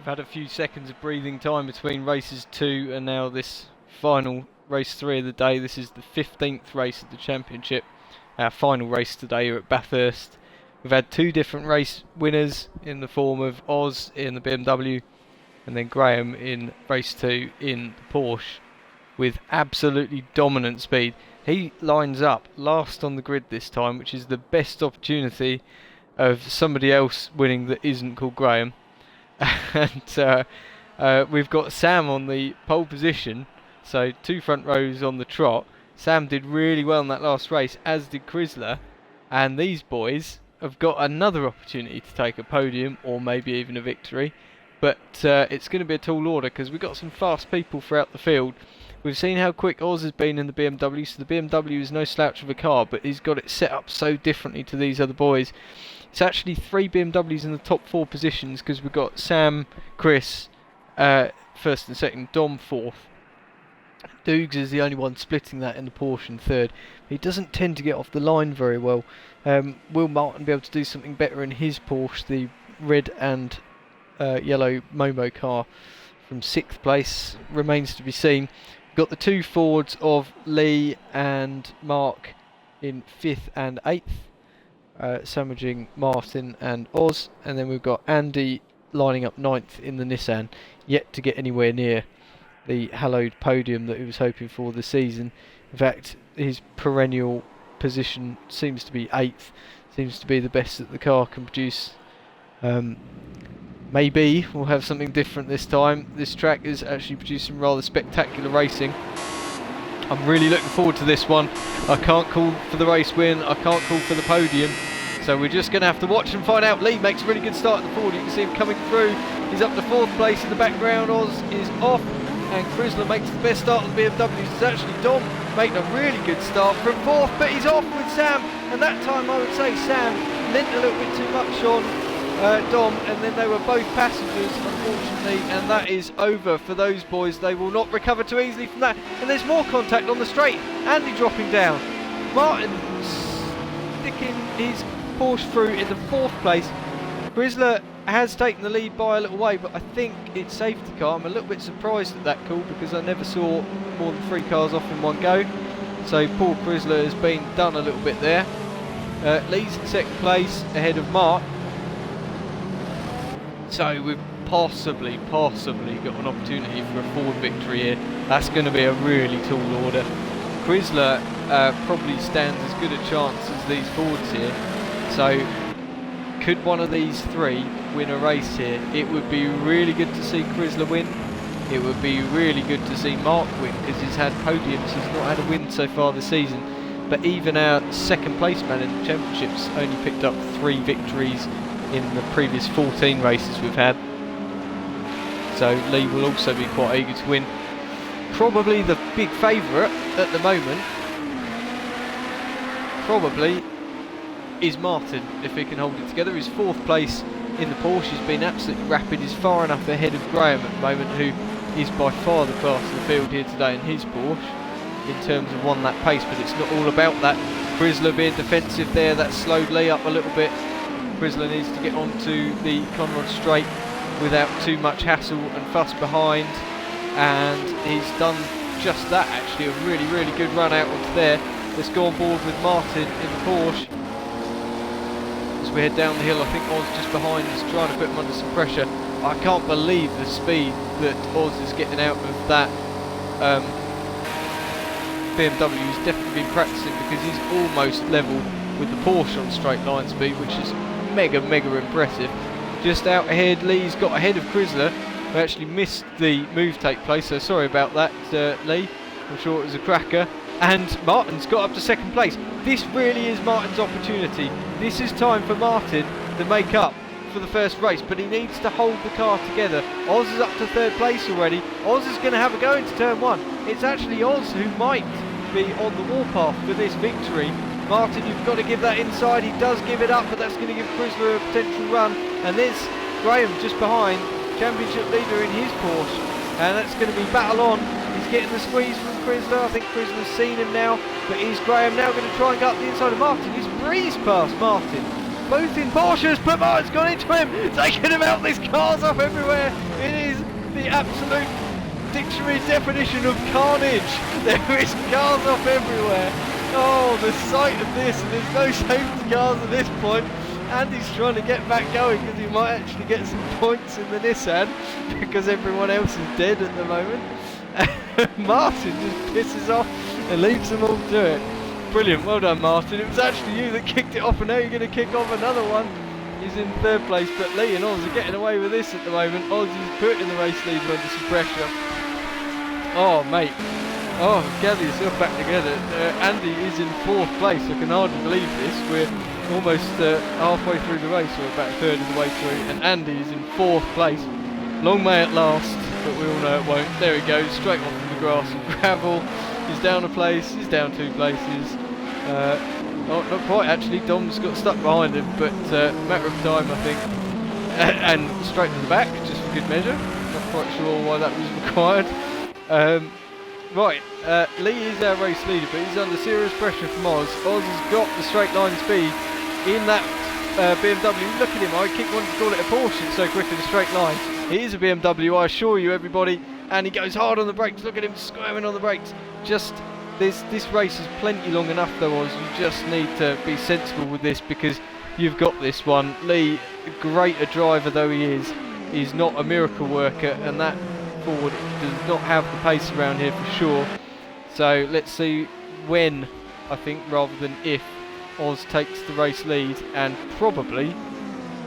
We've had a few seconds of breathing time between races 2 and now this final race 3 of the day. This is the 15th race of the championship. Our final race today here at Bathurst. We've had 2 different race winners in the form of Oz in the BMW and then Graham in race 2 in the Porsche with absolutely dominant speed. He lines up last on the grid this time, which is the best opportunity of somebody else winning that isn't called Graham. And we've got Sam on the pole position, so 2 front rows on the trot. Sam did really well in that last race, as did Chrysler, and these boys have got another opportunity to take a podium or maybe even a victory, but it's going to be a tall order because we've got some fast people throughout the field. We've seen how quick Oz has been in the BMW, so the BMW is no slouch of a car, but he's got it set up so differently to these other boys. It's actually 3 BMWs in the top 4 positions because we've got Sam, Chris, first and second, Dom fourth. Doogs is the only one splitting that in the Porsche in third. He doesn't tend to get off the line very well. Will Martin be able to do something better in his Porsche, the red and yellow Momo car from 6th place? Remains to be seen. We've got the 2 Fords of Lee and Mark in 5th and 8th. Sandwiching Martin and Oz, and then we've got Andy lining up 9th in the Nissan, yet to get anywhere near the hallowed podium that he was hoping for this season. In fact, his perennial position seems to be 8th, seems to be the best that the car can produce. Maybe we'll have something different this time. This track is actually producing rather spectacular racing. I'm really looking forward to this one. I can't call for the race win, I can't call for the podium, so we're just going to have to watch and find out. Lee makes a really good start at the Ford. You can see him coming through. He's up to 4th place in the background. Oz is off, and Chrysler makes the best start of the BMWs. It's actually Dom making a really good start from 4th, but he's off with Sam, and that time I would say Sam lent a little bit too much on Dom, and then they were both passengers, unfortunately, and that is over for those boys. They will not recover too easily from that, and there's more contact on the straight. Andy dropping down, Martin sticking his Porsche through in the 4th place. Chrysler has taken the lead by a little way, but I think it's safety car. I'm a little bit surprised at that call because I never saw more than 3 cars off in one go, so Paul Chrysler has been done a little bit there. Lee's in 2nd place ahead of Mark. So we've possibly got an opportunity for a Ford victory here. That's going to be a really tall order. Chrysler probably stands as good a chance as these Fords here. So could one of these 3 win a race here? It would be really good to see Chrysler win. It would be really good to see Mark win because he's had podiums. He's not had a win so far this season. But even our 2nd place man in the championships only picked up 3 victories in the previous 14 races we've had. So Lee will also be quite eager to win. Probably the big favourite at the moment probably is Martin, if he can hold it together. His 4th place in the Porsche has been absolutely rapid. He's far enough ahead of Graham at the moment, who is by far the class of the field here today in his Porsche in terms of won that pace, but it's not all about that. Chrysler being defensive there, that slowed Lee up a little bit. Chrysler needs to get onto the Conrod straight without too much hassle and fuss behind, and he's done just that actually. A really good run out onto there. Let's go on board with Martin in the Porsche as we head down the hill. I think Oz just behind us trying to put him under some pressure. I can't believe the speed that Oz is getting out of that BMW. He's definitely been practicing because he's almost level with the Porsche on straight line speed, which is mega impressive. Just out ahead, Lee's got ahead of Chrysler, who actually missed the move take place, so sorry about that, Lee. I'm sure it was a cracker. And Martin's got up to 2nd place. This really is Martin's opportunity. This is time for Martin to make up for the first race, but he needs to hold the car together. Oz is up to 3rd place already. Oz is going to have a go into turn 1. It's actually Oz who might be on the warpath for this victory. Martin, you've got to give that inside. He does give it up, but that's going to give Chrysler a potential run. And there's Graham just behind, championship leader in his Porsche, and that's going to be battle on. He's getting the squeeze from Chrysler. I think Chrysler's seen him now, but is Graham now going to try and go up the inside of Martin? He's breezed past Martin. both in Porsches, but Martin's gone into him, taking him out. There's cars off everywhere. It is the absolute dictionary definition of carnage. There is cars off everywhere. Oh, the sight of this, and there's no safety cars at this point. Andy's trying to get back going because he might actually get some points in the Nissan because everyone else is dead at the moment. Martin just pisses off and leaves them all to it. Brilliant, well done Martin. It was actually you that kicked it off, and now you're going to kick off another one. He's in third place, but Lee and Oz are getting away with this at the moment. Oz is putting the race lead under some pressure. Oh mate, oh, gather yourself back together. Andy is in fourth place. I can hardly believe this. We're almost halfway through the race, or about a third of the way through, and Andy is in fourth place. Long may it last, but we all know it won't. There he goes, straight off from the grass and gravel. He's down a place, he's down 2 places. Oh, not quite actually, Dom's got stuck behind him, but matter of time I think. And straight to the back, just for good measure. Not quite sure why that was required. Right, Lee is our race leader, but he's under serious pressure from Oz. Oz has got the straight line speed in that BMW. Look at him, I keep wanting to call it a Porsche, it's so quick in a straight line. It is a BMW, I assure you everybody, and he goes hard on the brakes. Look at him squirming on the brakes. Just, this race is plenty long enough though, Oz. You just need to be sensible with this because you've got this one. Lee, great a driver though he is not a miracle worker, and that Ford does not have the pace around here for sure. So let's see when, I think, rather than if, Oz takes the race lead and probably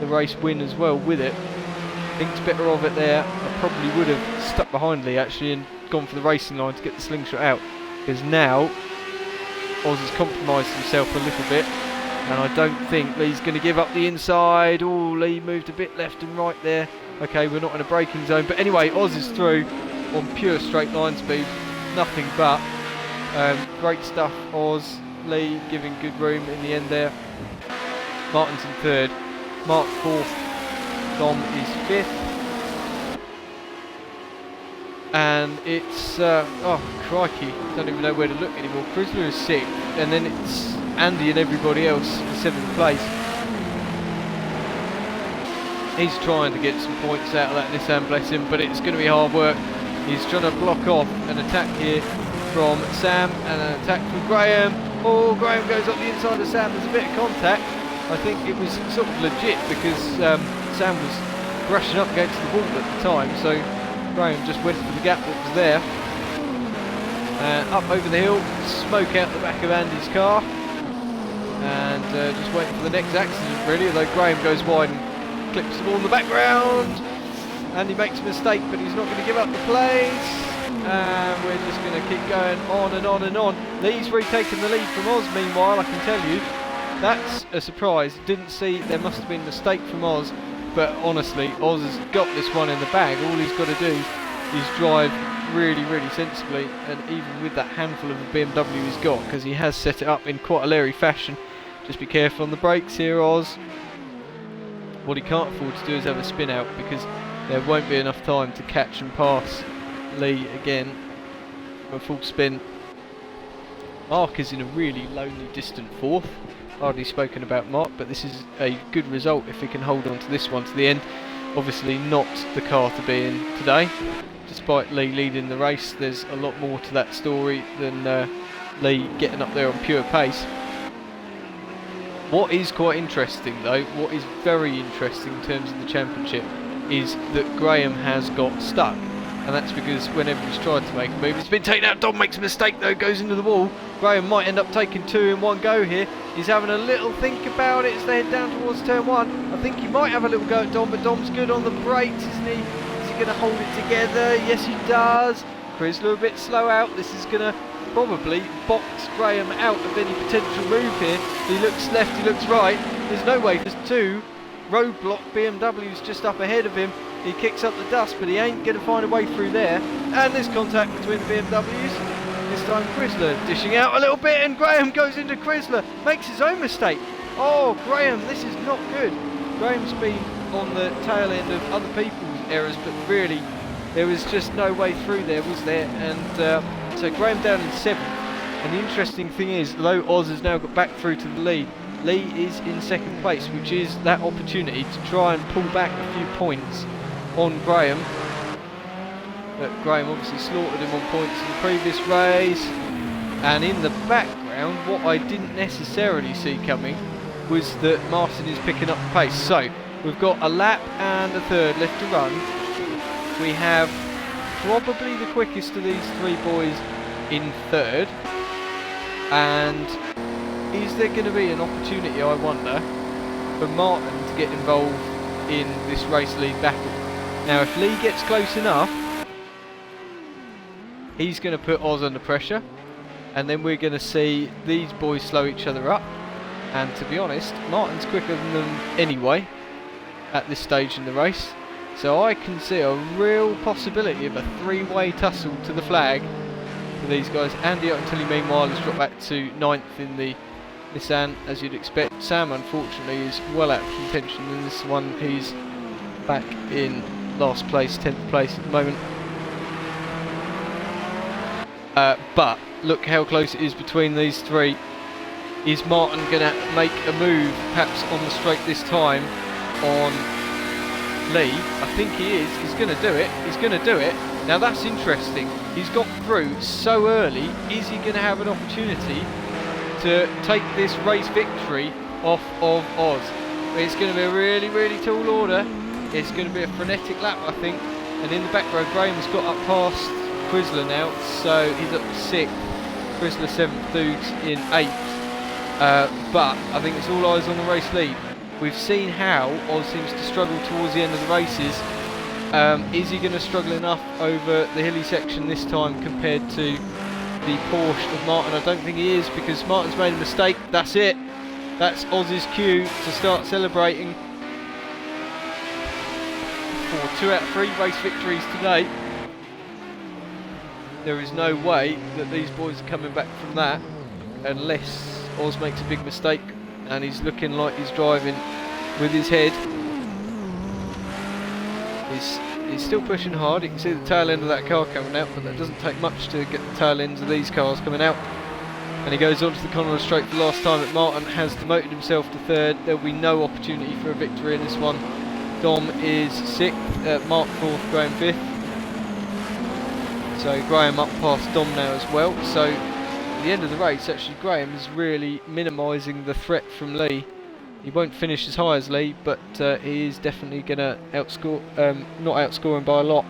the race win as well with it. Thinks better of it there. I probably would have stuck behind Lee actually and gone for the racing line to get the slingshot out, because now Oz has compromised himself a little bit, and I don't think Lee's going to give up the inside. Oh, Lee moved a bit left and right there. Okay, we're not in a braking zone, but anyway, Oz is through on pure straight line speed, nothing but. Great stuff, Oz. Lee giving good room in the end there. Martin's in third, Mark fourth, Dom is fifth, and it's oh crikey, don't even know where to look anymore. Chrysler is sixth, and then it's Andy and everybody else in seventh place. He's trying to get some points out of that Nissan, bless him, but it's going to be hard work. He's trying to block off an attack here from Sam and an attack from Graham. Oh, Graham goes up the inside of Sam. There's a bit of contact. I think it was sort of legit because Sam was brushing up against the wall at the time, so Graham just went for the gap that was there. Up over the hill, smoke out the back of Andy's car, and just waiting for the next accident really, although Graham goes wide and clips the ball in the background. Andy makes a mistake, but he's not going to give up the place. And we're just going to keep going on and on and on. Lee's retaken the lead from Oz meanwhile, I can tell you. That's a surprise. Didn't see, there must have been a mistake from Oz, but honestly, Oz has got this one in the bag. All he's got to do is drive really, really sensibly, and even with that handful of a BMW he's got, because he has set it up in quite a leery fashion. Just be careful on the brakes here, Oz. What he can't afford to do is have a spin out, because there won't be enough time to catch and pass Lee again for a full spin. Mark is in a really lonely, distant fourth. Hardly spoken about Mark, but this is a good result if he can hold on to this one to the end. Obviously not the car to be in today. Despite Lee leading the race, there's a lot more to that story than Lee getting up there on pure pace. What is quite interesting though, what is very interesting in terms of the championship, is that Graham has got stuck. And that's because whenever he's tried to make a move, it's been taken out. Dom makes a mistake though, goes into the wall. Graham might end up taking two in one go here. He's having a little think about it as they head down towards turn one. I think he might have a little go at Dom, but Dom's good on the brakes, isn't he? Is he going to hold it together? Yes, he does. Chrysler a bit slow out. This is going to probably box Graham out of any potential move here. He looks left, he looks right. There's no way. There's two roadblock BMWs just up ahead of him. He kicks up the dust, but he ain't going to find a way through there. And there's contact between the BMWs. This time Chrysler dishing out a little bit, and Graham goes into Chrysler. Makes his own mistake. Oh, Graham, this is not good. Graham's been on the tail end of other people's errors, but really, there was just no way through there, was there? And so Graham down in 7th. And the interesting thing is, although Oz has now got back through to the lead, Lee is in second place, which is that opportunity to try and pull back a few points on Graham. But Graham obviously slaughtered him on points in the previous race. And in the background, what I didn't necessarily see coming was that Martin is picking up the pace. So we've got a lap and a third left to run. We have probably the quickest of these three boys in third. And is there going to be an opportunity, I wonder, for Martin to get involved in this race lead battle? Now, if Lee gets close enough, he's going to put Oz under pressure, and then we're going to see these boys slow each other up. And to be honest, Martin's quicker than them anyway at this stage in the race, so I can see a real possibility of a three-way tussle to the flag for these guys. Andy Ottili meanwhile has dropped back to 9th in the Nissan, as you'd expect. Sam unfortunately is well out of contention in this one. He's back in last place, 10th place at the moment. But look how close it is between these three. Is Martin going to make a move, perhaps on the straight this time, on Lee? I think he is. He's going to do it. He's going to do it. Now that's interesting. He's got through so early. Is he going to have an opportunity to take this race victory off of Oz? It's going to be a really, really tall order. It's going to be a frenetic lap, I think. And in the background, Graham's got up past Chrysler now, so he's up to 6th. Chrysler 7th, Dukes in 8th. But I think it's all eyes on the race lead. We've seen how Oz seems to struggle towards the end of the races. Is he going to struggle enough over the hilly section this time compared to the Porsche of Martin? I don't think he is, because Martin's made a mistake. That's it. That's Oz's cue to start celebrating for 2 out of 3 race victories today. There is no way that these boys are coming back from that unless Oz makes a big mistake, and he's looking like he's driving with his head. He's still pushing hard. You can see the tail end of that car coming out, but that doesn't take much to get the tail ends of these cars coming out. And he goes onto the Conrad straight for the last time. At Martin has demoted himself to 3rd. There will be no opportunity for a victory in this one. Dom is 6th, Mark 4th, Graham 5th. So Graham up past Dom now as well. So at the end of the race, actually Graham is really minimising the threat from Lee. He won't finish as high as Lee, but he is definitely going to outscore, not outscore him by a lot.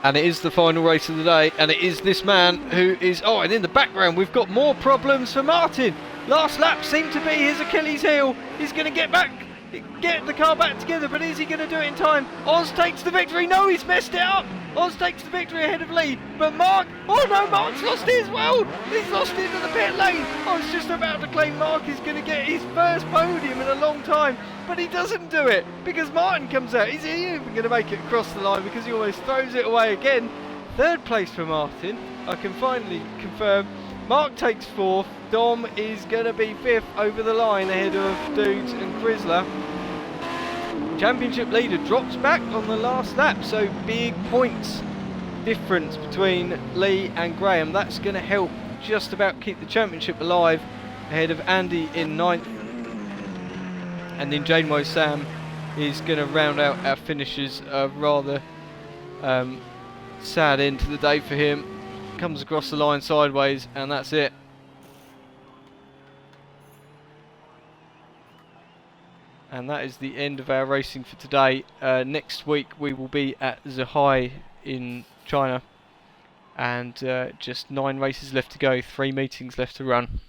And it is the final race of the day, and it is this man who is... Oh, and in the background we've got more problems for Martin. Last lap seemed to be his Achilles heel. He's going to get the car back together, but is he going to do it in time? Oz takes the victory. No, he's messed it up. Oz takes the victory ahead of Lee, but Mark... Oh no, Mark's lost it as well. He's lost it into the pit lane. I was just about to claim Mark is going to get his first podium in a long time, but he doesn't do it because Martin comes out. Is he even going to make it across the line, because he almost throws it away again? 3rd place for Martin. I can finally confirm. Mark takes 4th. Dom is going to be 5th over the line ahead of Dudes and Chrysler. Championship leader drops back on the last lap, so big points difference between Lee and Graham. That's going to help just about keep the championship alive ahead of Andy in 9th. And then Janeway Sam is going to round out our finishes. A rather sad end to the day for him. Comes across the line sideways, and that's it. And that is the end of our racing for today. Next week we will be at Zhuhai in China, and just 9 races left to go, 3 meetings left to run.